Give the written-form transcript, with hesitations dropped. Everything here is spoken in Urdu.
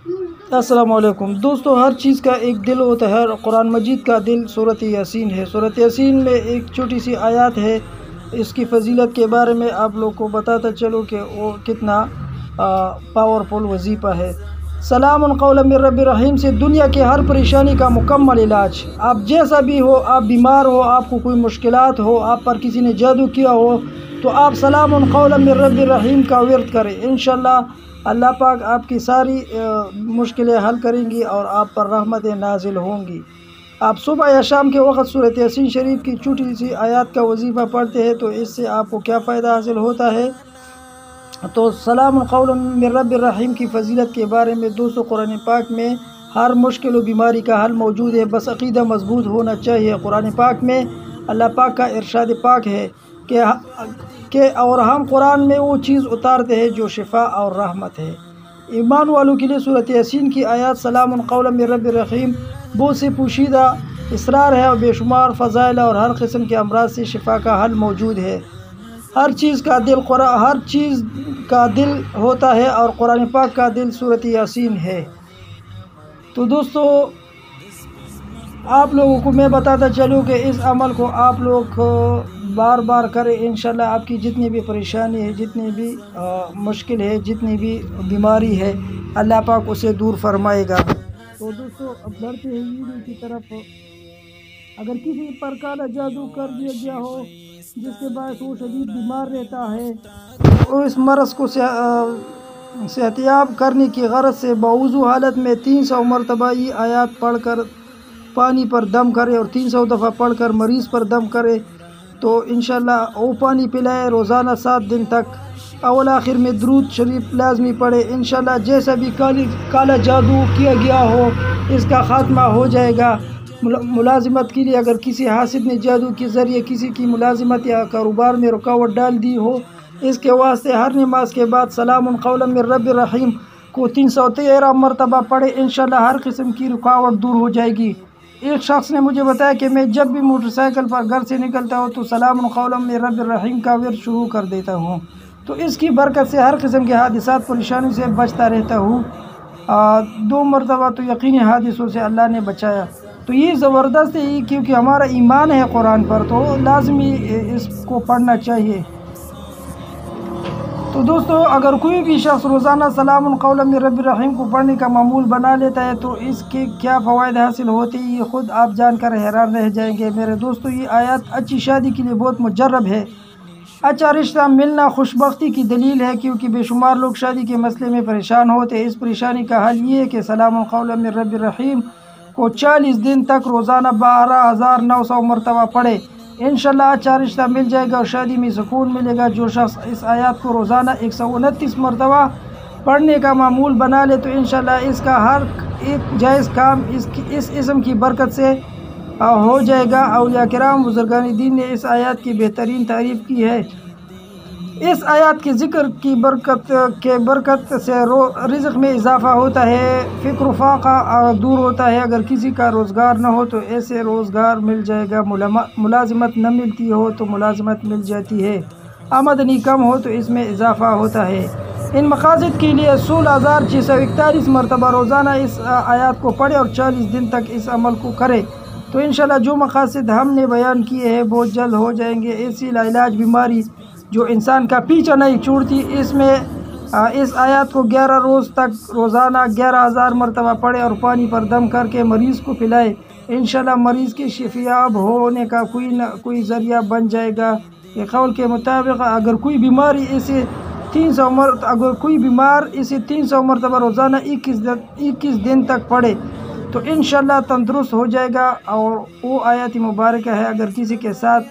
السلام علیکم دوستو، ہر چیز کا ایک دل ہوتا ہے اور قرآن مجید کا دل سورۃ یاسین ہے۔ سورۃ یاسین میں ایک چھوٹی سی آیات ہے، اس کی فضیلت کے بارے میں آپ لوگ کو بتاتا چلو کہ وہ کتنا پاورفل وظیفہ ہے۔ سلام قولا من رب الرحیم سے دنیا کے ہر پریشانی کا مکمل علاج۔ آپ جیسا بھی ہو، آپ بیمار ہو، آپ کو کوئی مشکلات ہو، آپ پر کسی نے جادو کیا ہو، تو آپ سلام قولا من رب الرحیم کا ورد کریں، انشاءاللہ اللہ پاک آپ کی ساری مشکلیں حل کریں گی اور آپ پر رحمتیں نازل ہوں گی۔ آپ صبح یا شام کے وقت سورۃ یاسین شریف کی چھوٹی سی آیات کا وظیفہ پڑھتے ہیں تو اس سے آپ کو کیا فائدہ حاصل ہوتا ہے؟ تو سلام قولا من رب الرحیم کی فضیلت کے بارے میں دوستو، قرآن پاک میں ہر مشکل و بیماری کا حل موجود ہے، بس عقیدہ مضبوط ہونا چاہیے۔ قرآن پاک میں اللہ پاک کا ارشاد پاک ہے کہ اور ہم قرآن میں وہ چیز اتارتے ہیں جو شفا اور رحمت ہے۔ ایمان والوں کے لیے سورۃ یاسین کی آیات سلام قولا من رب الرحیم بہت سے پوشیدہ اسرار ہے اور بے شمار فضائل اور ہر قسم کے امراض سے شفا کا حل موجود ہے۔ ہر چیز کا دل ہوتا ہے اور قرآن پاک کا دل سورۃ یاسین ہے۔ تو دوستو، آپ لوگوں کو میں بتاتا چلوں کہ اس عمل کو آپ لوگ بار بار کریں، انشاءاللہ آپ کی جتنی بھی پریشانی ہے، جتنی بھی مشکل ہے، جتنی بھی بیماری ہے، اللہ پاک اسے دور فرمائے گا۔ تو دوستو، اب بڑھتے ہیں ویڈیو کی طرف۔ اگر کسی پر کالا جادو کر دیا گیا ہو جس کے باعث وہ شدید بیمار رہتا ہے، تو اس مرض کو صحتیاب کرنے کی غرض سے باوضو حالت میں 300 مرتبہ یہ آیات پڑھ کر پانی پر دم کرے اور 300 دفعہ پڑھ کر مریض پر دم کرے تو انشاءاللہ وہ پانی پلائے روزانہ 7 دن تک۔ اول آخر میں درود شریف لازمی پڑھے، انشاءاللہ جیسا بھی کالا جادو کیا گیا ہو اس کا خاتمہ ہو جائے گا۔ ملازمت کے لیے اگر کسی حاسد نے جادو کے ذریعے کسی کی ملازمت یا کاروبار میں رکاوٹ ڈال دی ہو، اس کے واسطے ہر نماز کے بعد سلام قولا من رب الرحیم کو 313 مرتبہ پڑھے، انشاءاللہ ہر قسم کی رکاوٹ دور ہو جائے گی۔ ایک شخص نے مجھے بتایا کہ میں جب بھی موٹر سائیکل پر گھر سے نکلتا ہوں تو سلام قولا من رب الرحیم کا ورد شروع کر دیتا ہوں، تو اس کی برکت سے ہر قسم کے حادثات پریشانی سے بچتا رہتا ہوں۔ 2 مرتبہ تو یقینی حادثوں سے اللہ نے بچایا۔ تو یہ زبردست ہے، کیونکہ ہمارا ایمان ہے قرآن پر، تو لازمی اس کو پڑھنا چاہیے۔ تو دوستو، اگر کوئی بھی شخص روزانہ سلام قولا من رب الرحیم کو پڑھنے کا معمول بنا لیتا ہے تو اس کے کیا فوائد حاصل ہوتے ہیں، یہ خود آپ جان کر حیران رہ جائیں گے۔ میرے دوستو، یہ آیات اچھی شادی کے لیے بہت مجرب ہے۔ اچھا رشتہ ملنا خوشبختی کی دلیل ہے، کیونکہ بے شمار لوگ شادی کے مسئلے میں پریشان ہوتے ہیں۔ اس پریشانی کا حل یہ ہے کہ سلام قولا من رب الرحیم کو 40 دن تک روزانہ 12,900 مرتبہ پڑھے، انشاءاللہ اچھا رشتہ مل جائے گا اور شادی میں سکون ملے گا۔ جو شخص اس آیات کو روزانہ 129 مرتبہ پڑھنے کا معمول بنا لے تو انشاءاللہ اس کا ہر ایک جائز کام اس اسم کی برکت سے ہو جائے گا۔ اولیاء کرام بزرگان دین نے اس آیات کی بہترین تعریف کی ہے۔ اس آیات کے ذکر کی برکت سے رزق میں اضافہ ہوتا ہے، فقر و فاقہ دور ہوتا ہے۔ اگر کسی کا روزگار نہ ہو تو ایسے روزگار مل جائے گا، ملازمت نہ ملتی ہو تو ملازمت مل جاتی ہے، آمدنی کم ہو تو اس میں اضافہ ہوتا ہے۔ ان مقاصد کے لیے 16,641 مرتبہ روزانہ اس آیات کو پڑھے اور 40 دن تک اس عمل کو کرے تو انشاءاللہ جو مقاصد ہم نے بیان کیے ہیں بہت جلد ہو جائیں گے۔ ایسی لاعلاج بیماری جو انسان کا پیچھا نہیں چھوڑتی، اس آیات کو 11 روز تک روزانہ 11,000 مرتبہ پڑھے اور پانی پر دم کر کے مریض کو پلائے، انشاءاللہ مریض کے شفیاب ہونے کا کوئی ذریعہ بن جائے گا۔ یہ قول کے مطابق اگر کوئی بیمار اسے 300 مرتبہ روزانہ 21 دن تک پڑھے تو انشاءاللہ تندرست ہو جائے گا۔ اور وہ آیت مبارکہ ہے، اگر کسی کے ساتھ